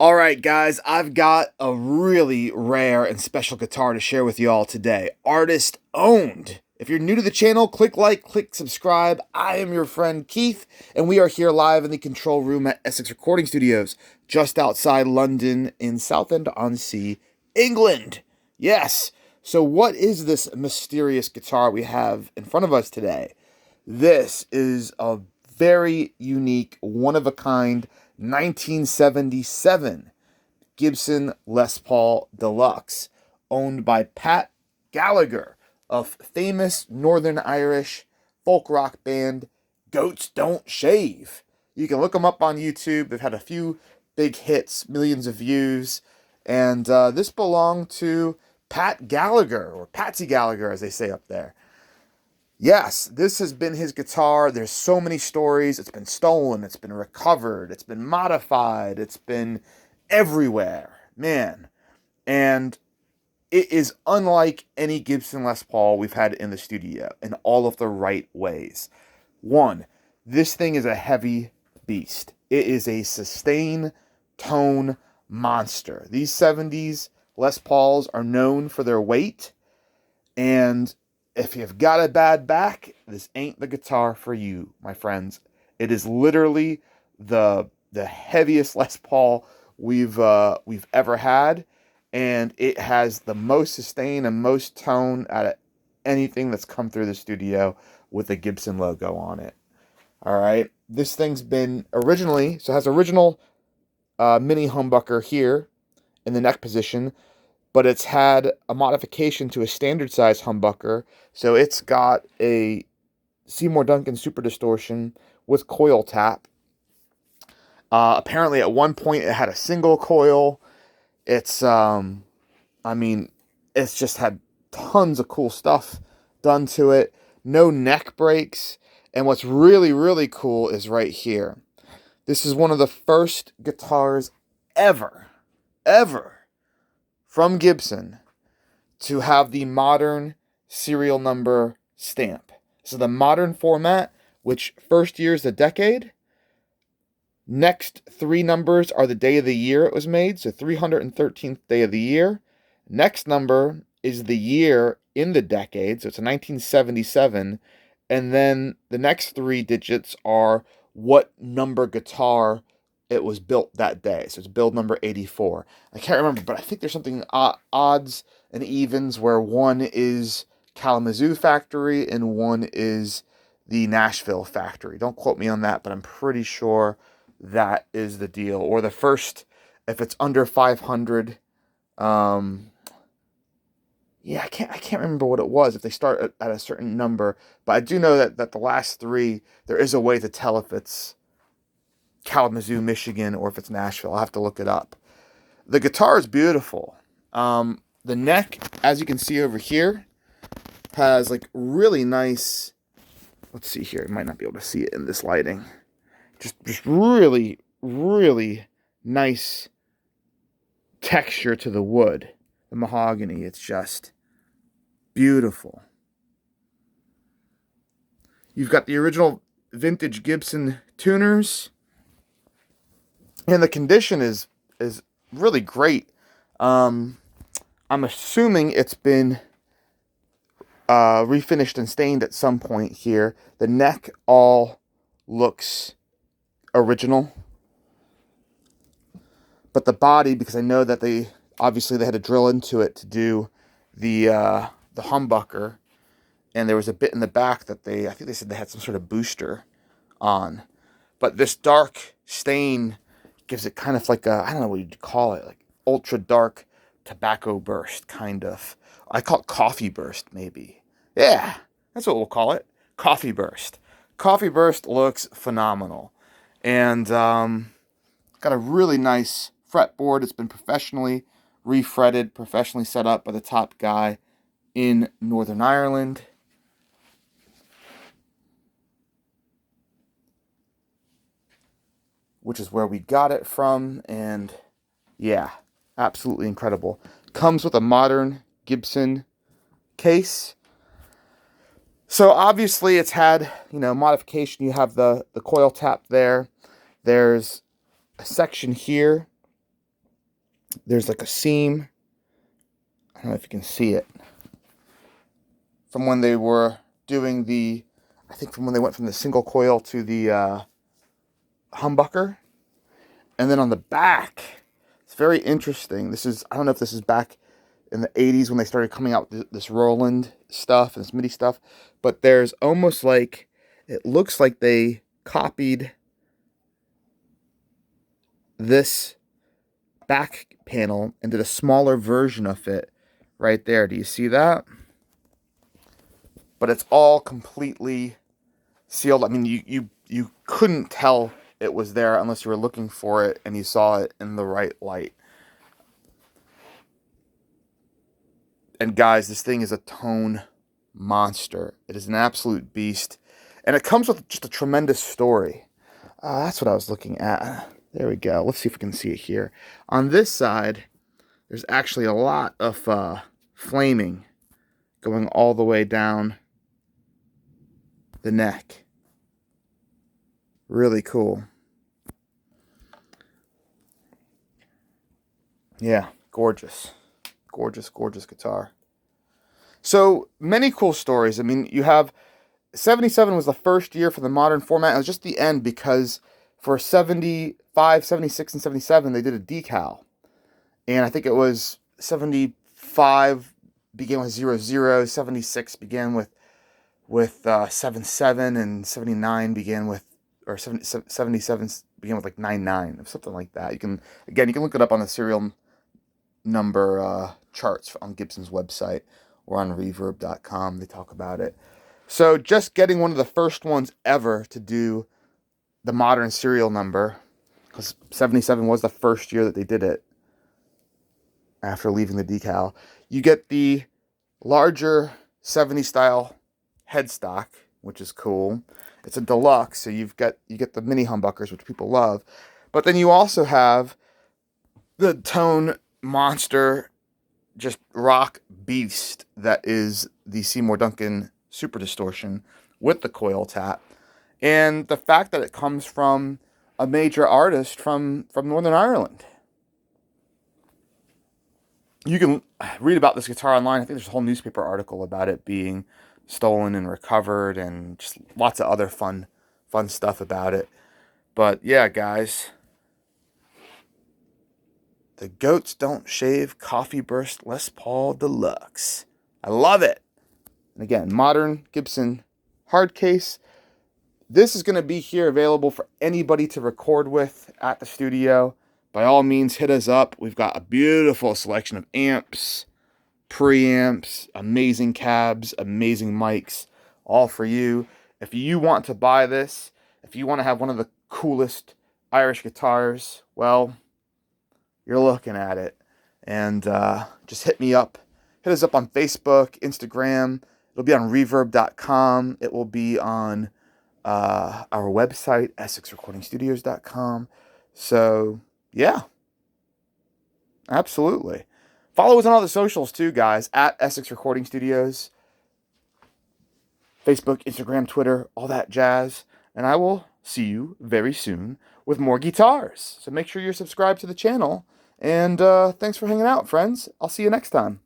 All right, guys, I've got a really rare and special guitar to share with you all today. Artist owned. If you're new to the channel, click like, click subscribe. I am your friend Keith, and we are here live in the control room at Essex Recording Studios, just outside London in Southend-on-Sea, England. Yes. So what is this mysterious guitar we have in front of us today? This is a very unique, one-of-a-kind 1977 Gibson Les Paul Deluxe, owned by Pat Gallagher of famous Northern Irish folk rock band Goats Don't Shave. You can look them up on YouTube. They've had a few big hits, millions of views, and this belonged to Pat Gallagher, or Patsy Gallagher as they say up there. Yes, this has been his guitar. There's so many stories. It's been stolen. It's been recovered. It's been modified. It's been everywhere. Man. And it is unlike any Gibson Les Paul we've had in the studio in all of the right ways. One, this thing is a heavy beast. It is a sustain tone monster. These 70s Les Pauls are known for their weight, and if you've got a bad back, this ain't the guitar for you, my friends. It is literally the heaviest Les Paul we've ever had, and it has the most sustain and most tone out of anything that's come through the studio with the Gibson logo on it. All right, this thing's been originally, so it has original mini humbucker here in the neck position, but it's had a modification to a standard size humbucker. So it's got a Seymour Duncan Super Distortion with coil tap. Apparently at one point it had a single coil. It's, it's just had tons of cool stuff done to it. No neck breaks. And what's really, really cool is right here. This is one of the first guitars ever from Gibson to have the modern serial number stamp. So the modern format, which first year is the decade, next three numbers are the day of the year it was made, so 313th day of the year. Next number is the year in the decade, so it's a 1977, and then the next three digits are what number guitar it was built that day. So it's build number 84. I can't remember, but I think there's something odds and evens where one is Kalamazoo factory and one is the Nashville factory. Don't quote me on that, but I'm pretty sure that is the deal. Or the first, if it's under 500, I can't remember what it was if they start at a certain number, but I do know that the last three, there is a way to tell if it's Kalamazoo, Michigan, or if it's Nashville. I'll have to look it up. The guitar is beautiful. The neck, as you can see over here, has like really nice, let's see here, you might not be able to see it in this lighting. Just really, really nice texture to the wood. The mahogany, it's just beautiful. You've got the original vintage Gibson tuners, and the condition is really great. I'm assuming it's been refinished and stained at some point here. The neck all looks original, but the body, because I know that they had to drill into it to do the humbucker, and there was a bit in the back that I think they said they had some sort of booster on, but this dark stain gives it kind of like I don't know what you'd call it, like ultra dark tobacco burst, kind of. I call it coffee burst, maybe. Yeah, that's what we'll call it. Coffee burst. Coffee burst looks phenomenal. And got a really nice fretboard. It's been professionally refretted, professionally set up by the top guy in Northern Ireland. Which is where we got it from, and yeah, absolutely incredible. Comes with a modern Gibson case. So obviously it's had, modification. You have the coil tap there. There's a section here There's like a seam. I don't know if you can see it. From when they were doing the, I think from when they went from the single coil to the humbucker. And then on the back, it's very interesting. This is, I don't know if this is back in the 80s when they started coming out with this Roland stuff and this MIDI stuff. But there's almost like, it looks like they copied this back panel and did a smaller version of it right there. Do you see that? But it's all completely sealed. I mean, you couldn't tell it was there unless you were looking for it and you saw it in the right light. And guys, this thing is a tone monster. It is an absolute beast. And it comes with just a tremendous story. That's what I was looking at. There we go. Let's see if we can see it here. On this side, there's actually a lot of flaming going all the way down the neck. Really cool. Yeah, gorgeous. Gorgeous, gorgeous guitar. So, many cool stories. I mean, you have 77 was the first year for the modern format. It was just the end because for 75, 76, and 77, they did a decal. And I think it was 75 began with 00, 76 began with 77, and 79 began with, or 77 began with like 99, or something like that. You can look it up on the serial number charts on Gibson's website or on reverb.com. They talk about it. So just getting one of the first ones ever to do the modern serial number, because 77 was the first year that they did it after leaving the decal. You get the larger 70 style headstock, which is cool. It's a deluxe, so you get the mini humbuckers, which people love. But then you also have the tone monster, just rock beast that is the Seymour Duncan Super Distortion with the coil tap. And the fact that it comes from a major artist from Northern Ireland. You can read about this guitar online. I think there's a whole newspaper article about it being stolen and recovered, and just lots of other fun stuff about it. But yeah, guys, the Goats Don't Shave Coffee Burst Les Paul Deluxe. I love it. And again, modern Gibson hard case. This is going to be here available for anybody to record with at the studio. By all means, hit us up. We've got a beautiful selection of amps, preamps, amazing cabs, amazing mics, all for you. If you want to buy this, if you want to have one of the coolest Irish guitars, well, you're looking at it. And just hit me up. Hit us up on Facebook, Instagram. It'll be on reverb.com. It will be on our website, EssexRecordingStudios.com. So, yeah. Absolutely. Follow us on all the socials too, guys, at Essex Recording Studios. Facebook, Instagram, Twitter, all that jazz. And I will see you very soon with more guitars. So make sure you're subscribed to the channel. And thanks for hanging out, friends. I'll see you next time.